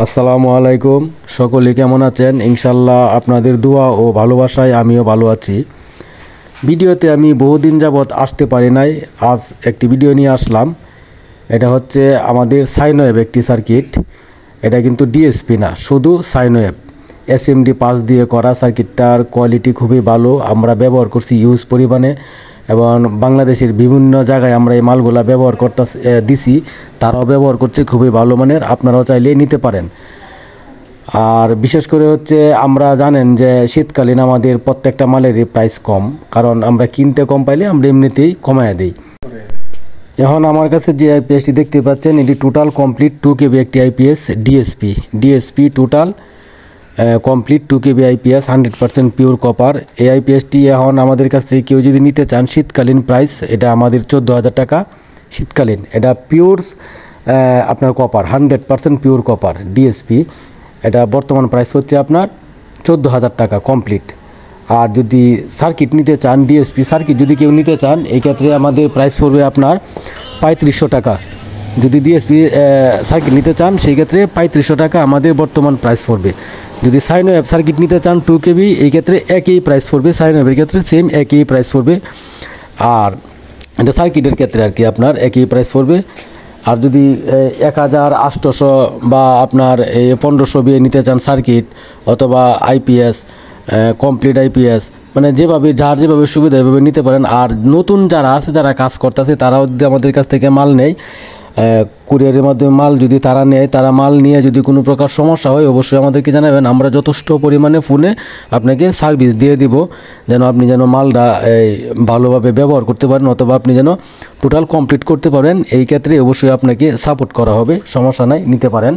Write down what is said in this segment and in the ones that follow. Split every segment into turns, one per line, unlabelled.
আসসালামু আলাইকুম। সকলে কেমন আছেন? ইনশাল্লাহ আপনাদের দোয়া ও ভালোবাসায় আমিও ভালো আছি। ভিডিওতে আমি বহুদিন যাবৎ আসতে পারি নাই, আজ একটি ভিডিও নিয়ে আসলাম। এটা হচ্ছে আমাদের সাইন ওয়েভ একটি সার্কিট। এটা কিন্তু ডিএসপি না, শুধু সাইন ওয়েভ এসএমডি পাস দিয়ে করা। সার্কিটটার কোয়ালিটি খুবই ভালো, আমরা ব্যবহার করছি ইউজ পরিমাণে এবং বাংলাদেশের বিভিন্ন জায়গায় আমরা এই মালগুলা ব্যবহার করতে দিছি, তারাও ব্যবহার করছে খুবই ভালো মানের। আপনারাও চাইলে নিতে পারেন। আর বিশেষ করে হচ্ছে আমরা জানেন যে শীতকালীন আমাদের প্রত্যেকটা মালেরই প্রাইস কম, কারণ আমরা কিনতে কম পাইলে আমরা এমনিতেই কমায় দিই। এখন আমার কাছে যে আইপিএসটি দেখতে পাচ্ছেন, এটি টোটাল কমপ্লিট 2 KB একটি IPS DSP total complete 2 KB IPS 100% pure copper. এই আইপিএসটি এখন আমাদের কাছ থেকে কেউ যদি নিতে চান, শীতকালীন প্রাইস এটা আমাদের 14,000 টাকা শীতকালীন। এটা পিওরস আপনার কপার, 100% পিওর কপার ডিএসপি। এটা বর্তমান প্রাইস হচ্ছে আপনার 14,000 টাকা কমপ্লিট। আর যদি সার্কিট নিতে চান, ডিএসপি সার্কিট যদি কেউ নিতে চান, এই ক্ষেত্রে আমাদের প্রাইস পড়বে আপনার 3500 টাকা। যদি ডিএসপি সার্কিট নিতে চান সেই ক্ষেত্রে 3500 টাকা আমাদের বর্তমান প্রাইস পড়বে। যদি সাইন ওয়েভ সার্কিট নিতে চান 2 KB, এই ক্ষেত্রে একই প্রাইস পড়বে। সাইন ওয়েভের ক্ষেত্রে সেম একই প্রাইস পড়বে। আর এটা সার্কিটের ক্ষেত্রে আর কি আপনার একই প্রাইস পড়বে। আর যদি 1800 বা আপনার 1500 বিয়ে নিতে চান সার্কিট অথবা আইপিএস কমপ্লিট আইপিএস, মানে যেভাবে যার যেভাবে সুবিধা এভাবে নিতে পারেন। আর নতুন যারা আছে, যারা কাজ করতেছে, তারাও যদি আমাদের কাছ থেকে মাল নেয়, কুরিয়ারের মাধ্যমে মাল যদি তারা নেয়, তারা মাল নিয়ে যদি কোনো প্রকার সমস্যা হয় অবশ্যই আমাদেরকে জানাবেন। আমরা যথেষ্ট পরিমাণে ফোনে আপনাকে সার্ভিস দিয়ে দিব, যেন আপনি যেন মালটা ভালোভাবে ব্যবহার করতে পারেন অথবা আপনি যেন টোটাল কমপ্লিট করতে পারেন। এই ক্ষেত্রে অবশ্যই আপনাকে সাপোর্ট করা হবে, সমস্যা নাই, নিতে পারেন।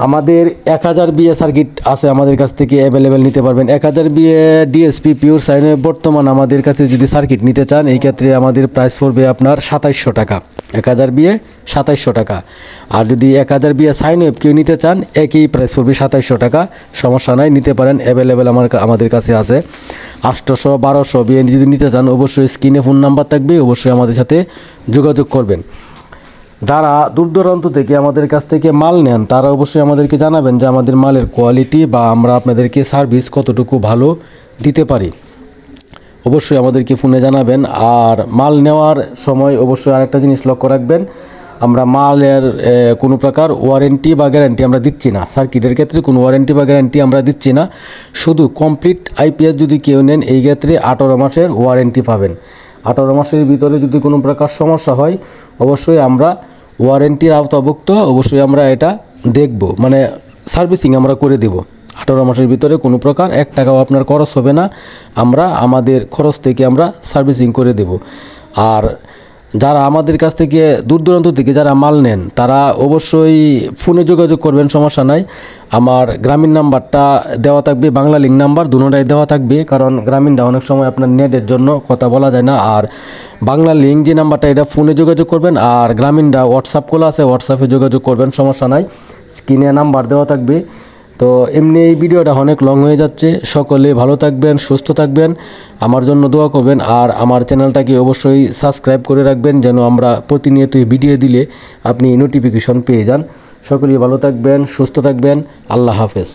আমাদের 1000 বিএ সার্কিট আছে আমাদের কাছ থেকে অ্যাভেলেবেল, নিতে পারবেন। 1000 BA DSP pure sine wave বর্তমান আমাদের কাছে যদি সার্কিট নিতে চান, এই ক্ষেত্রে আমাদের প্রাইস পড়বে আপনার 2700 টাকা। 1000 বিএ 2700 টাকা। আর যদি 1000 বিএ সাইন ওয়েভ কেউ নিতে চান, একই প্রাইস পড়বে 2700 টাকা। সমস্যা নাই, নিতে পারেন, অ্যাভেলেবেল আমাদের কাছে আছে। 800 1200 বিএ যদি নিতে চান, অবশ্যই স্ক্রিনে ফোন নাম্বার থাকবে, অবশ্যই আমাদের সাথে যোগাযোগ করবেন। যারা দূর দূরান্ত থেকে আমাদের কাছ থেকে মাল নেন, তারা অবশ্যই আমাদেরকে জানাবেন যে আমাদের মালের কোয়ালিটি বা আমরা আপনাদেরকে সার্ভিস কতটুকু ভালো দিতে পারি। অবশ্যই আমাদেরকে ফোনে জানাবেন। আর মাল নেওয়ার সময় অবশ্যই আরেকটা জিনিস লক্ষ্য রাখবেন, আমরা মালের কোনো প্রকার ওয়ারেন্টি বা গ্যারান্টি আমরা দিচ্ছি না। সার্কিটের ক্ষেত্রে কোনো ওয়ারেন্টি বা গ্যারান্টি আমরা দিচ্ছি না। শুধু কমপ্লিট আইপিএস যদি কেউ নেন, এই ক্ষেত্রে 18 মাসের ওয়ারেন্টি পাবেন। 18 মাসের ভিতরে যদি কোনো প্রকার সমস্যা হয়, অবশ্যই আমরা ওয়ারেন্টির আওতাভুক্ত, অবশ্যই আমরা এটা দেখব, মানে সার্ভিসিং আমরা করে দেব। 18 মাসের ভিতরে কোনো প্রকার 1 টাকাও আপনার খরচ হবে না, আমরা আমাদের খরচ থেকে আমরা সার্ভিসিং করে দেব। আর যারা আমাদের কাছ থেকে দূর দূরান্ত থেকে যারা মাল নেন, তারা অবশ্যই ফোনে যোগাযোগ করবেন, সমস্যা নাই। আমার গ্রামীণ নাম্বারটা দেওয়া থাকবে, বাংলা লিঙ্ক নাম্বার দুটোটাই দেওয়া থাকবে, কারণ গ্রামীণটা অনেক সময় আপনার নেটের জন্য কথা বলা যায় না। আর বাংলা লিঙ্ক যে নাম্বারটা, এটা ফোনে যোগাযোগ করবেন। আর গ্রামীণটা হোয়াটসঅ্যাপ খোলা আছে, হোয়াটসঅ্যাপে যোগাযোগ করবেন, সমস্যা নাই, স্ক্রিনে নাম্বার দেওয়া থাকবে। তো এমনি এই ভিডিওটা অনেক লং হয়ে যাচ্ছে। সকলে ভালো থাকবেন, সুস্থ থাকবেন, আমার জন্য দোয়া করবেন। আর আমার চ্যানেলটাকে অবশ্যই সাবস্ক্রাইব করে রাখবেন, যেন আমরা প্রতিনিয়তই ভিডিও দিলে আপনি নোটিফিকেশন পেয়ে যান। সকলেই ভালো থাকবেন, সুস্থ থাকবেন। আল্লাহ হাফেজ।